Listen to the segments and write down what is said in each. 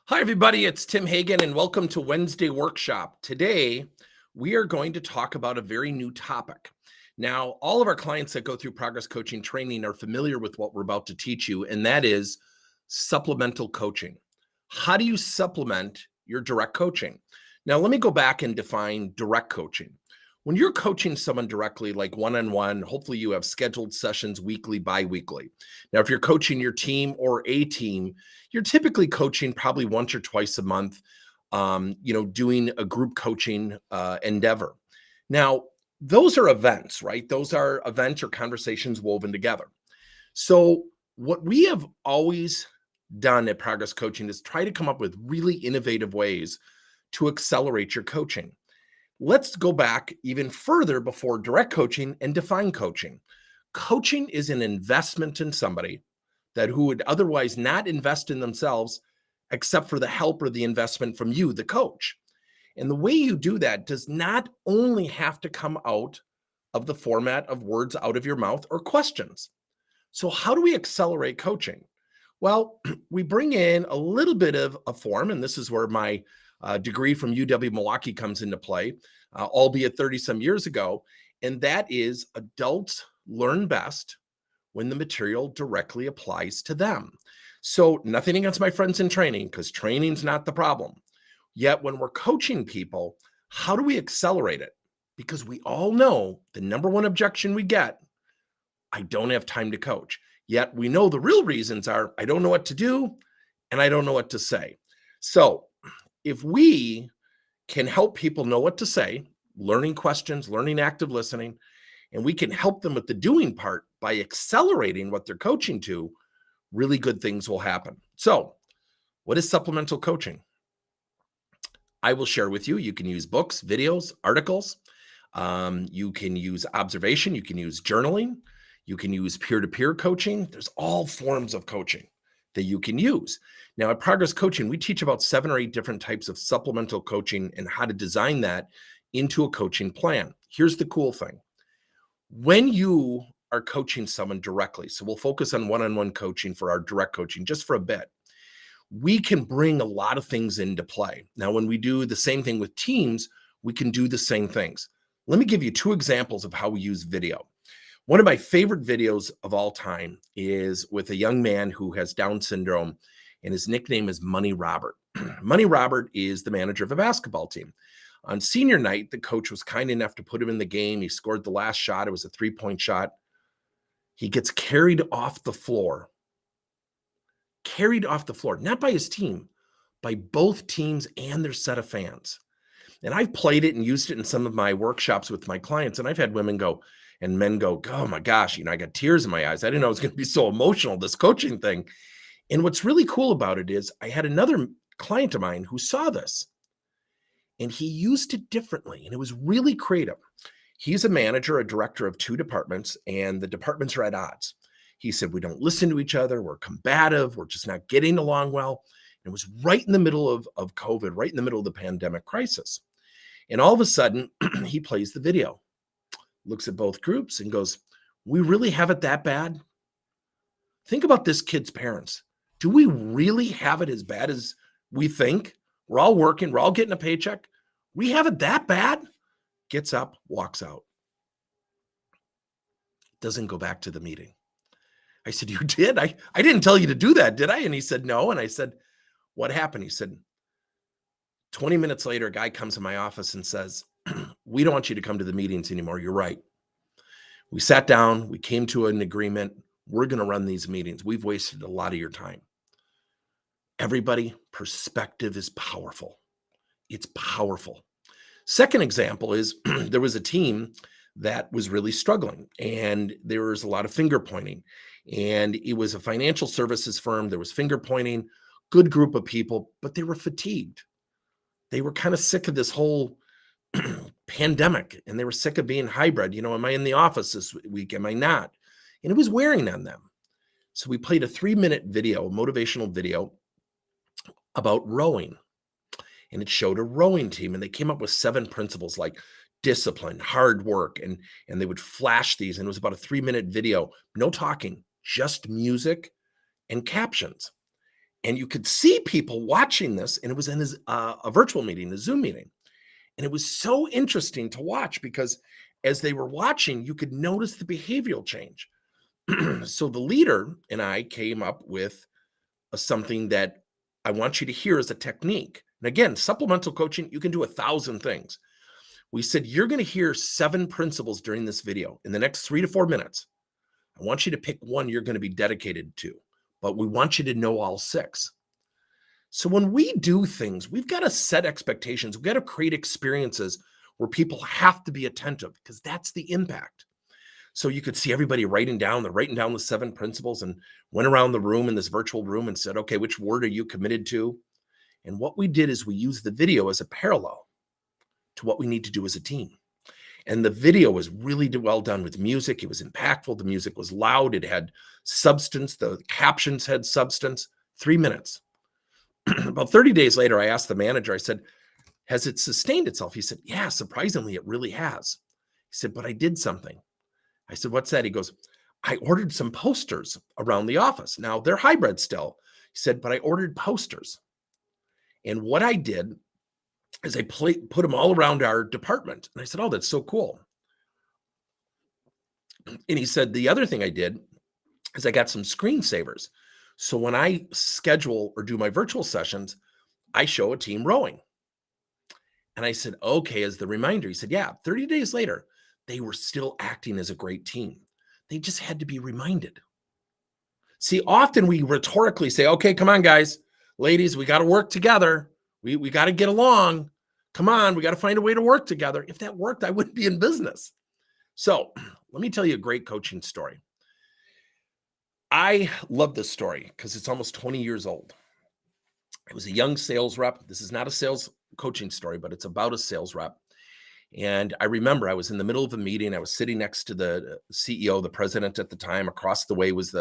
Hi, everybody. It's Tim Hagan, and welcome to Wednesday Workshop. Today, we are going to talk about a very new topic. Now, all of our clients that go through progress coaching training are familiar with what we're about to teach you, and that is supplemental coaching. How do you supplement your direct coaching? Now, let me go back and define direct coaching. When you're coaching someone directly, like one-on-one, hopefully you have scheduled sessions weekly, bi-weekly. Now, if you're coaching your team or a team, you're typically coaching probably once or twice a month, doing a group coaching endeavor. Now, those are events, right? Those are events or conversations woven together. So what we have always done at Progress Coaching is try to come up with really innovative ways to accelerate your coaching. Let's go back even further before direct coaching and define coaching. Coaching is an investment in somebody that who would otherwise not invest in themselves except for the help or the investment from you, the coach. And the way you do that does not only have to come out of the format of words out of your mouth or questions. So how do we accelerate coaching? Well, we bring in a little bit of a form, and this is where my degree from UW Milwaukee comes into play, albeit 30 some years ago, and that is adults learn best when the material directly applies to them. So nothing against my friends in training, because training's not the problem. Yet when we're coaching people, how do we accelerate it? Because we all know the number one objection we get, I don't have time to coach. Yet we know the real reasons are, I don't know what to do and I don't know what to say. So if we can help people know what to say, learning questions, learning active listening, and we can help them with the doing part by accelerating what they're coaching to, really good things will happen. So what is supplemental coaching? I will share with you. You can use books, videos, articles. You can use observation. You can use journaling. You can use peer-to-peer coaching. There's all forms of coaching that you can use. Now, at Progress Coaching, we teach about 7 or 8 different types of supplemental coaching and how to design that into a coaching plan. Here's the cool thing. When you are coaching someone directly, so we'll focus on one-on-one coaching for our direct coaching just for a bit, we can bring a lot of things into play. Now, when we do the same thing with teams, we can do the same things. Let me give you 2 examples of how we use video. One of my favorite videos of all time is with a young man who has Down syndrome, and his nickname is Money Robert. Money Robert is the manager of a basketball team. On senior night, the coach was kind enough to put him in the game. He scored the last shot. It was a 3-point shot. He gets carried off the floor, not by his team, by both teams and their set of fans. And I've played it and used it in some of my workshops with my clients. And I've had women go and men go, oh my gosh, I got tears in my eyes. I didn't know it was going to be so emotional, this coaching thing. And what's really cool about it is I had another client of mine who saw this and he used it differently. And it was really creative. He's a manager, a director of 2 departments, and the departments are at odds. He said, we don't listen to each other. We're combative. We're just not getting along well. And it was right in the middle of COVID, right in the middle of the pandemic crisis. And all of a sudden, he plays the video, looks at both groups and goes, we really have it that bad? Think about this kid's parents. Do we really have it as bad as we think? We're all working. We're all getting a paycheck. We have it that bad? Gets up, walks out. Doesn't go back to the meeting. I said, you did? I didn't tell you to do that, did I? And he said, no. And I said, what happened? He said, 20 minutes later, a guy comes in my office and says, we don't want you to come to the meetings anymore. You're right. We sat down. We came to an agreement. We're going to run these meetings. We've wasted a lot of your time. Everybody, perspective is powerful. It's powerful. Second example is there was a team that was really struggling and there was a lot of finger pointing, and it was a financial services firm. There was finger pointing, good group of people, but they were fatigued. They were kind of sick of this whole pandemic, and they were sick of being hybrid. Am I in the office this week? Am I not? And it was wearing on them. So we played a 3-minute video, a motivational video about rowing. And it showed a rowing team, and they came up with 7 principles like discipline, hard work, and they would flash these. And it was about a 3-minute video, no talking, just music and captions. And you could see people watching this, and it was in a virtual meeting, a Zoom meeting. And it was so interesting to watch because as they were watching, you could notice the behavioral change. So the leader and I came up with something that I want you to hear as a technique. And again, supplemental coaching, you can do 1,000 things. We said, you're going to hear 7 principles during this video in the next 3 to 4 minutes. I want you to pick one you're going to be dedicated to, but we want you to know all 6. So when we do things, we've got to set expectations. We've got to create experiences where people have to be attentive because that's the impact. So you could see everybody they're writing down the 7 principles and went around the room in this virtual room and said, okay, which word are you committed to? And what we did is we used the video as a parallel to what we need to do as a team. And the video was really well done with music. It was impactful. The music was loud. It had substance. The captions had substance. 3 minutes. About 30 days later, I asked the manager, I said, has it sustained itself? He said, yeah, surprisingly, it really has. He said, but I did something. I said, what's that? He goes, I ordered some posters around the office. Now they're hybrid still. He said, but I ordered posters. And what I did is I put them all around our department. And I said, oh, that's so cool. And he said, the other thing I did is I got some screensavers. So when I schedule or do my virtual sessions, I show a team rowing. And I said, okay, as the reminder. He said, yeah, 30 days later, they were still acting as a great team. They just had to be reminded. See, often we rhetorically say, okay, come on, guys, ladies, we got to work together. We got to get along. Come on, we got to find a way to work together. If that worked, I wouldn't be in business. So let me tell you a great coaching story. I love this story because it's almost 20 years old. It was a young sales rep. This is not a sales coaching story, but it's about a sales rep. And I remember I was in the middle of a meeting. I was sitting next to the CEO, the president at the time. Across the way was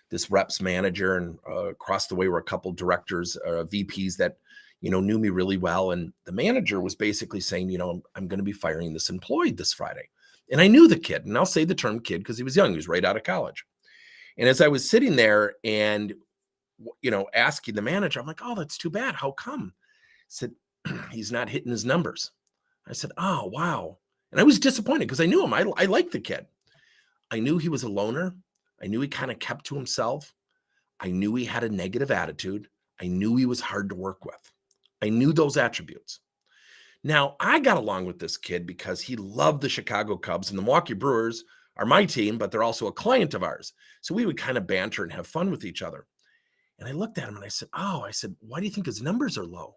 this rep's manager, and across the way were a couple directors, VPs that knew me really well. And the manager was basically saying, I'm going to be firing this employee this Friday. And I knew the kid, and I'll say the term kid because he was young. He was right out of college. And as I was sitting there and asking the manager, I'm like, oh, that's too bad. How come? He said, he's not hitting his numbers. I said, oh, wow. And I was disappointed because I knew him. I liked the kid. I knew he was a loner. I knew he kind of kept to himself. I knew he had a negative attitude. I knew he was hard to work with. I knew those attributes. Now, I got along with this kid because he loved the Chicago Cubs, and the Milwaukee Brewers are my team, but they're also a client of ours. So we would kind of banter and have fun with each other. And I looked at him and I said, why do you think his numbers are low?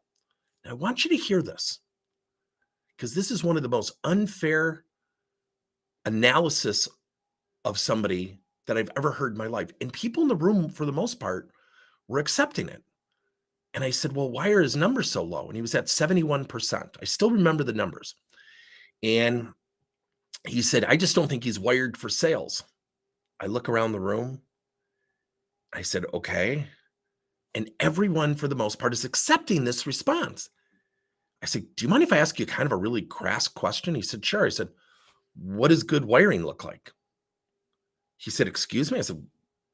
And I want you to hear this, because this is one of the most unfair analysis of somebody that I've ever heard in my life. And people in the room, for the most part, were accepting it. And I said, well, why are his numbers so low? And he was at 71%. I still remember the numbers. And he said, I just don't think he's wired for sales. I look around the room. I said, okay. And everyone, for the most part, is accepting this response. I said, do you mind if I ask you kind of a really crass question? He said, sure. I said, what does good wiring look like? He said, excuse me? I said,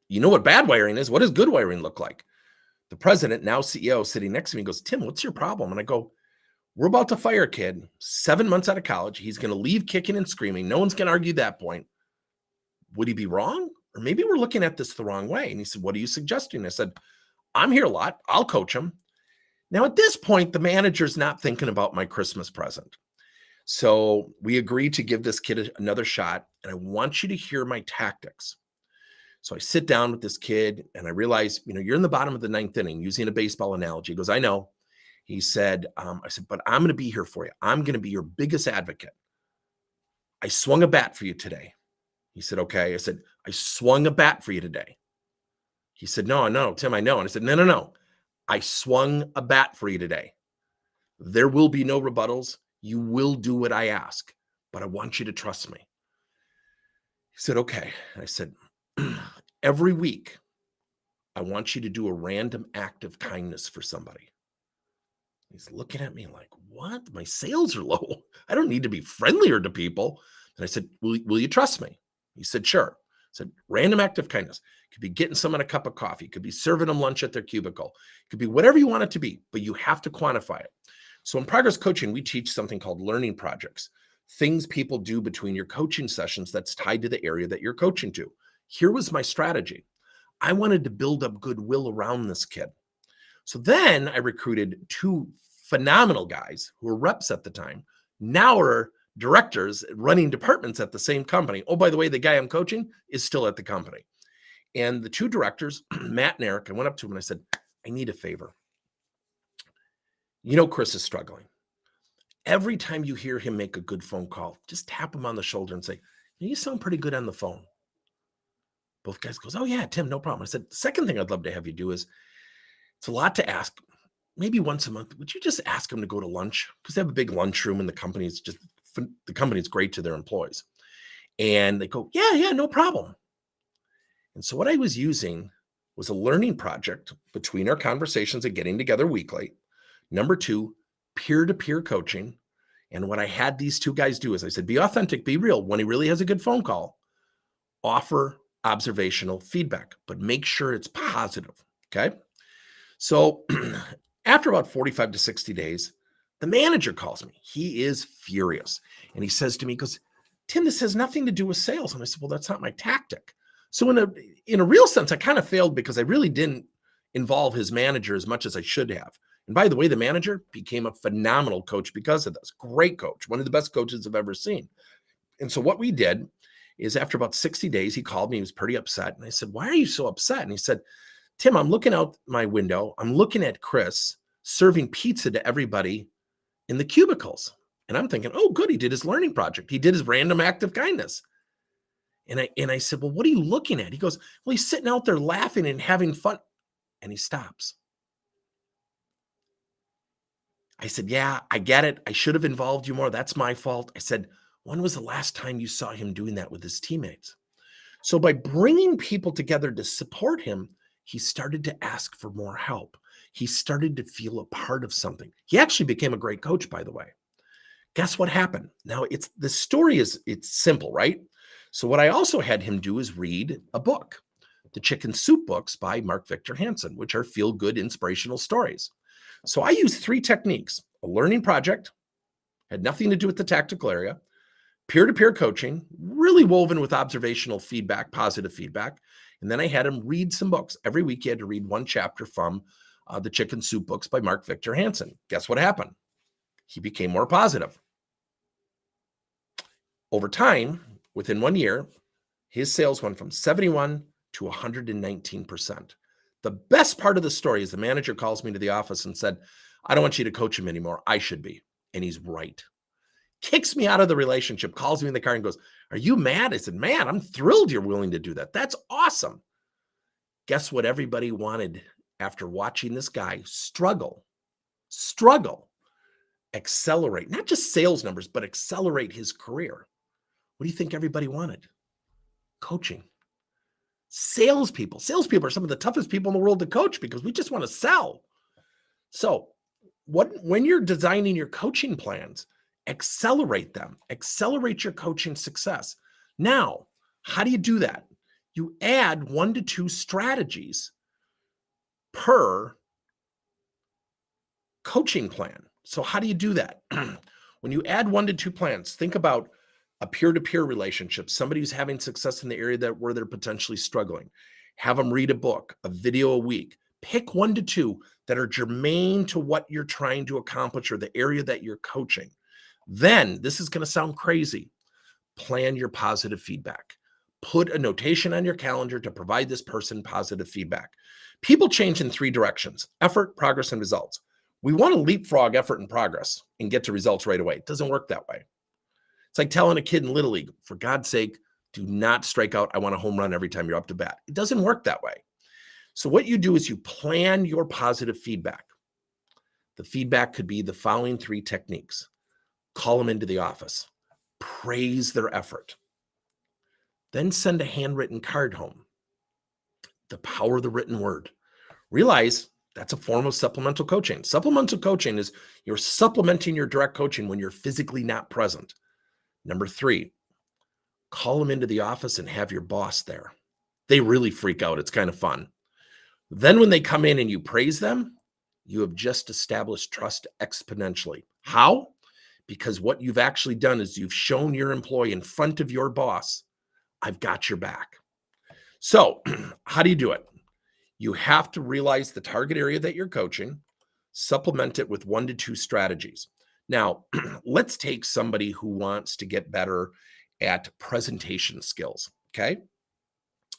you know what bad wiring is? What does good wiring look like? The president, now CEO, sitting next to me, goes, Tim, what's your problem? And I go, we're about to fire a kid, 7 months out of college. He's going to leave kicking and screaming. No one's going to argue that point. Would he be wrong? Or maybe we're looking at this the wrong way. And he said, what are you suggesting? I said, I'm here a lot. I'll coach him. Now, at this point, the manager's not thinking about my Christmas present. So we agreed to give this kid another shot. And I want you to hear my tactics. So I sit down with this kid and I realize, you're in the bottom of the 9th inning, using a baseball analogy. He goes, I know. He said, I said, but I'm going to be here for you. I'm going to be your biggest advocate. I swung a bat for you today. He said, okay. I said, I swung a bat for you today. He said, no, Tim, I know. And I said, no. I swung a bat for you today. There will be no rebuttals. You will do what I ask, but I want you to trust me. He said, okay. I said, every week, I want you to do a random act of kindness for somebody. He's looking at me like, what? My sales are low. I don't need to be friendlier to people. And I said, will you trust me? He said, sure. said, random act of kindness. It could be getting someone a cup of coffee. It could be serving them lunch at their cubicle. It could be whatever you want it to be, but you have to quantify it. So in progress coaching, we teach something called learning projects, things people do between your coaching sessions that's tied to the area that you're coaching to. Here was my strategy. I wanted to build up goodwill around this kid. So then I recruited 2 phenomenal guys who were reps at the time, now are directors running departments at the same company. Oh, by the way, the guy I'm coaching is still at the company. And the 2 directors, Matt and Eric, I went up to him and I said, I need a favor. You know, Chris is struggling. Every time you hear him make a good phone call, just tap him on the shoulder and say, you sound pretty good on the phone. Both guys goes, oh yeah, Tim, no problem. I said, the second thing I'd love to have you do is, it's a lot to ask. Maybe once a month, would you just ask him to go to lunch? Because they have a big lunchroom and the company's great to their employees. And they go, yeah, no problem. And so what I was using was a learning project between our conversations and getting together weekly. Number 2, peer-to-peer coaching. And what I had these 2 guys do is I said, be authentic, be real. When he really has a good phone call, offer observational feedback, but make sure it's positive. Okay. So after about 45 to 60 days, the manager calls me. He is furious. And he says to me, he goes, Tim, this has nothing to do with sales. And I said, well, that's not my tactic. So in a real sense, I kind of failed because I really didn't involve his manager as much as I should have. And by the way, the manager became a phenomenal coach because of this. Great coach, one of the best coaches I've ever seen. And so what we did is after about 60 days, he called me. He was pretty upset. And I said, why are you so upset? And he said, Tim, I'm looking out my window. I'm looking at Chris serving pizza to everybody in the cubicles. And I'm thinking, oh, good. He did his learning project. He did his random act of kindness. And I said, well, what are you looking at? He goes, well, he's sitting out there laughing and having fun. And he stops. I said, yeah, I get it. I should have involved you more. That's my fault. I said, when was the last time you saw him doing that with his teammates? So by bringing people together to support him, he started to ask for more help. He started to feel a part of something. He actually became a great coach, by the way. Guess what happened? Now the story it's simple, right? So what I also had him do is read a book, the Chicken Soup books by Mark Victor Hansen, which are feel-good inspirational stories. So I used 3 techniques: a learning project, had nothing to do with the tactical area; peer-to-peer coaching, really woven with observational feedback, positive feedback. And then I had him read some books. Every week he had to read 1 chapter from the Chicken Soup books by Mark Victor Hansen. Guess what happened? He became more positive. Over time, within 1 year, his sales went from 71 to 119%. The best part of the story is the manager calls me to the office and said, I don't want you to coach him anymore. I should be. And he's right. Kicks me out of the relationship, calls me in the car and goes, are you mad? I said, man, I'm thrilled you're willing to do that. That's awesome. Guess what everybody wanted after watching this guy struggle, accelerate, not just sales numbers, but accelerate his career. What do you think everybody wanted? Coaching. Salespeople are some of the toughest people in the world to coach because we just want to sell. So when you're designing your coaching plans, accelerate them, accelerate your coaching success. Now, how do you do that? You add 1 to 2 strategies per coaching plan. So how do you do that? When you add 1 to 2 plans, think about a peer-to-peer relationship, somebody who's having success in the area where they're potentially struggling. Have them read a book, a video a week. Pick 1 to 2 that are germane to what you're trying to accomplish or the area that you're coaching. Then, this is going to sound crazy, plan your positive feedback. Put a notation on your calendar to provide this person positive feedback. People change in 3 directions: effort, progress, and results. We want to leapfrog effort and progress and get to results right away. It doesn't work that way. It's like telling a kid in Little League, for God's sake, do not strike out. I want a home run every time you're up to bat. It doesn't work that way. So what you do is you plan your positive feedback. The feedback could be the following 3 techniques. Call them into the office. Praise their effort. Then send a handwritten card home. The power of the written word. Realize that's a form of supplemental coaching. Supplemental coaching is you're supplementing your direct coaching when you're physically not present. Number 3, call them into the office and have your boss there. They really freak out. It's kind of fun. Then when they come in and you praise them, you have just established trust exponentially. How? Because what you've actually done is you've shown your employee in front of your boss, I've got your back. So how do you do it? You have to realize the target area that you're coaching, supplement it with 1 to 2 strategies. Now, let's take somebody who wants to get better at presentation skills, okay?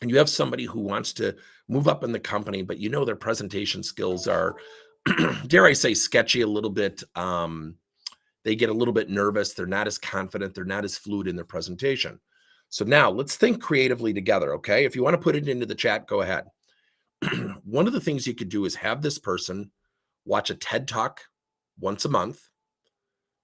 And you have somebody who wants to move up in the company, but you know their presentation skills are, dare I say, sketchy a little bit. They get a little bit nervous. They're not as confident. They're not as fluid in their presentation. So now let's think creatively together, okay? If you want to put it into the chat, go ahead. One of the things you could do is have this person watch a TED Talk once a month.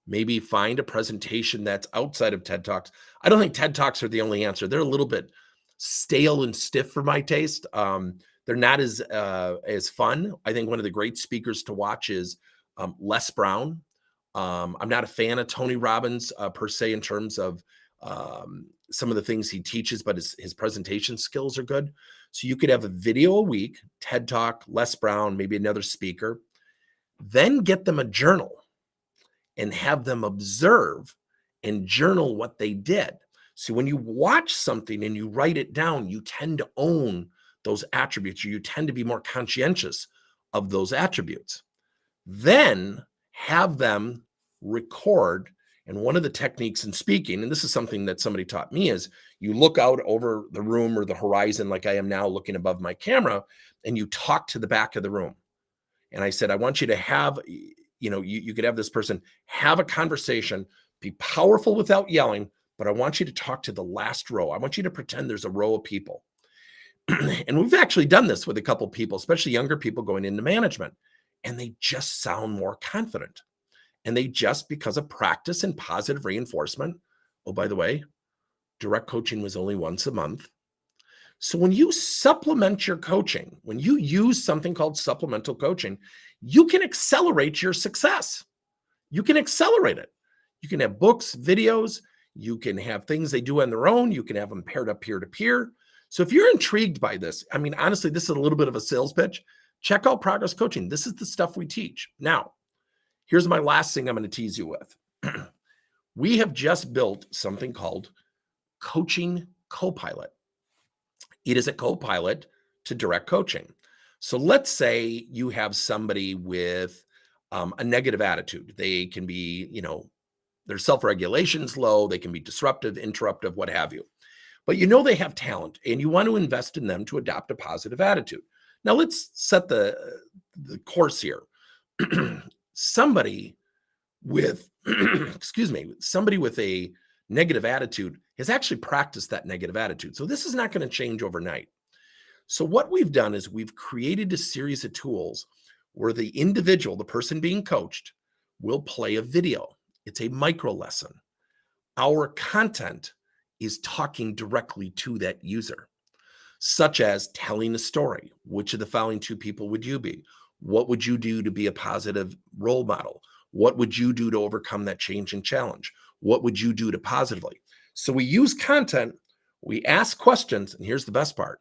Maybe find a presentation that's outside of TED Talks. I don't think TED Talks are the only answer. They're a little bit stale and stiff for my taste. They're not as fun. I think one of the great speakers to watch is Les Brown. I'm not a fan of Tony Robbins per se in terms of some of the things he teaches, but his presentation skills are good. So you could have a video a week, TED Talk, Les Brown, maybe another speaker, then get them a journal and have them observe and journal what they did. So when you watch something and you write it down, you tend to own those attributes, or you tend to be more conscientious of those attributes. Then have them record. And one of the techniques in speaking, and this is something that somebody taught me, is you look out over the room or the horizon like I am now looking above my camera, and you talk to the back of the room. And I said, I want you to have, you could have this person have a conversation, be powerful without yelling, but I want you to talk to the last row. I want you to pretend there's a row of people. And we've actually done this with a couple of people, especially younger people going into management, and they just sound more confident. And they just, because of practice and positive reinforcement. Oh, by the way, direct coaching was only once a month. So when you supplement your coaching, when you use something called supplemental coaching, you can accelerate your success. You can accelerate it. You can have books, videos, you can have things they do on their own. You can have them paired up peer-to-peer. So if you're intrigued by this, I mean, honestly, this is a little bit of a sales pitch. Check out Progress Coaching. This is the stuff we teach. Now, here's my last thing I'm going to tease you with. We have just built something called Coaching CoPilot. It is a CoPilot to direct coaching. So let's say you have somebody with a negative attitude. They can be, their self-regulation's low. They can be disruptive, interruptive, what have you. But they have talent and you want to invest in them to adopt a positive attitude. Now let's set the course here. Somebody with, somebody with a negative attitude has actually practiced that negative attitude. So this is not going to change overnight. So what we've done is we've created a series of tools where the individual, the person being coached, will play a video. It's a micro lesson. Our content is talking directly to that user, such as telling a story. Which of the following 2 people would you be? What would you do to be a positive role model? What would you do to overcome that change and challenge? What would you do to positively? So we use content, we ask questions, and here's the best part.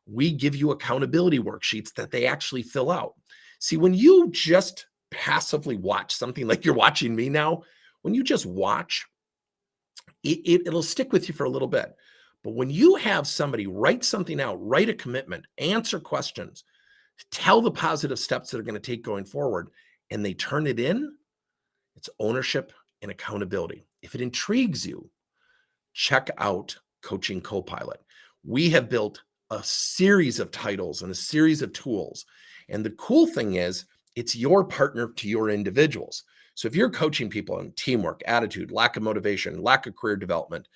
We give you accountability worksheets that they actually fill out. See, when you just passively watch something like you're watching me now, when you just watch, it'll stick with you for a little bit. But when you have somebody write something out, write a commitment, answer questions, tell the positive steps that are going to take going forward, and they turn it in, it's ownership and accountability. If it intrigues you, check out Coaching CoPilot. We have built a series of titles and a series of tools. And the cool thing is, it's your partner to your individuals. So if you're coaching people on teamwork, attitude, lack of motivation, lack of career development,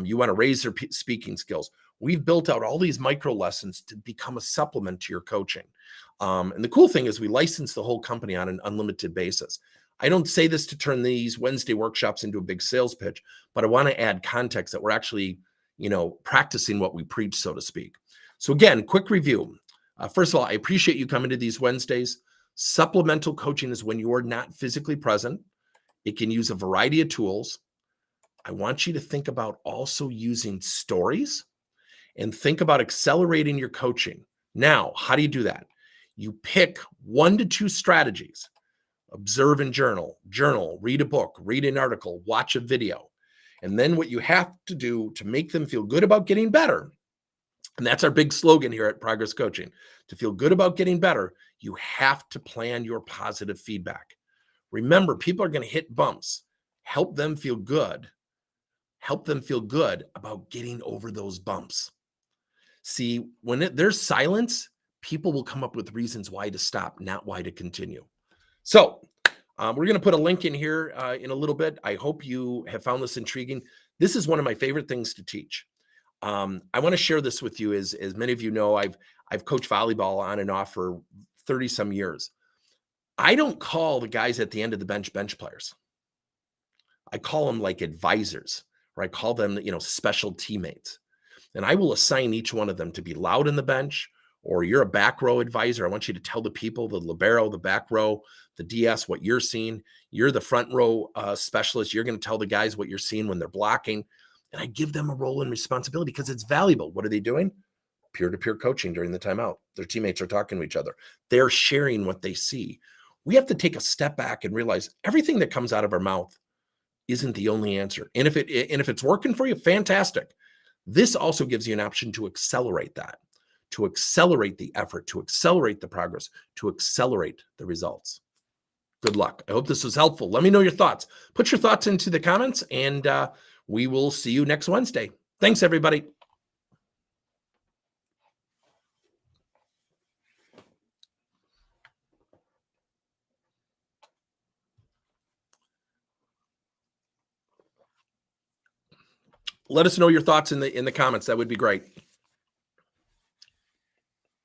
you want to raise their speaking skills, we've built out all these micro lessons to become a supplement to your coaching. And the cool thing is we license the whole company on an unlimited basis. I don't say this to turn these Wednesday workshops into a big sales pitch, but I want to add context that we're actually, practicing what we preach, so to speak. So again, quick review. First of all, I appreciate you coming to these Wednesdays. Supplemental coaching is when you are not physically present. It can use a variety of tools. I want you to think about also using stories and think about accelerating your coaching. Now, how do you do that? You pick 1 to 2 strategies. Observe and journal, read a book, read an article, watch a video. And then what you have to do to make them feel good about getting better, and that's our big slogan here at Progress Coaching, to feel good about getting better, you have to plan your positive feedback. Remember, people are going to hit bumps. Help them feel good. Help them feel good about getting over those bumps. See, when there's silence, people will come up with reasons why to stop, not why to continue. So, we're going to put a link in here in a little bit. I hope you have found this intriguing. This is one of my favorite things to teach. I want to share this with you. As many of you know, I've coached volleyball on and off for 30 some years. I don't call the guys at the end of the bench players. I call them like advisors, or I call them, special teammates. And I will assign each one of them to be loud in the bench, or you're a back row advisor. I want you to tell the people, the libero, the back row, the DS, what you're seeing. You're the front row specialist. You're going to tell the guys what you're seeing when they're blocking. And I give them a role and responsibility because it's valuable. What are they doing? Peer-to-peer coaching during the timeout. Their teammates are talking to each other. They're sharing what they see. We have to take a step back and realize everything that comes out of our mouth isn't the only answer. And if it's working for you, fantastic. This also gives you an option to accelerate that, to accelerate the effort, to accelerate the progress, to accelerate the results. Good luck. I hope this was helpful. Let me know your thoughts. Put your thoughts into the comments, and we will see you next Wednesday. Thanks, everybody. Let us know your thoughts in the comments. That would be great.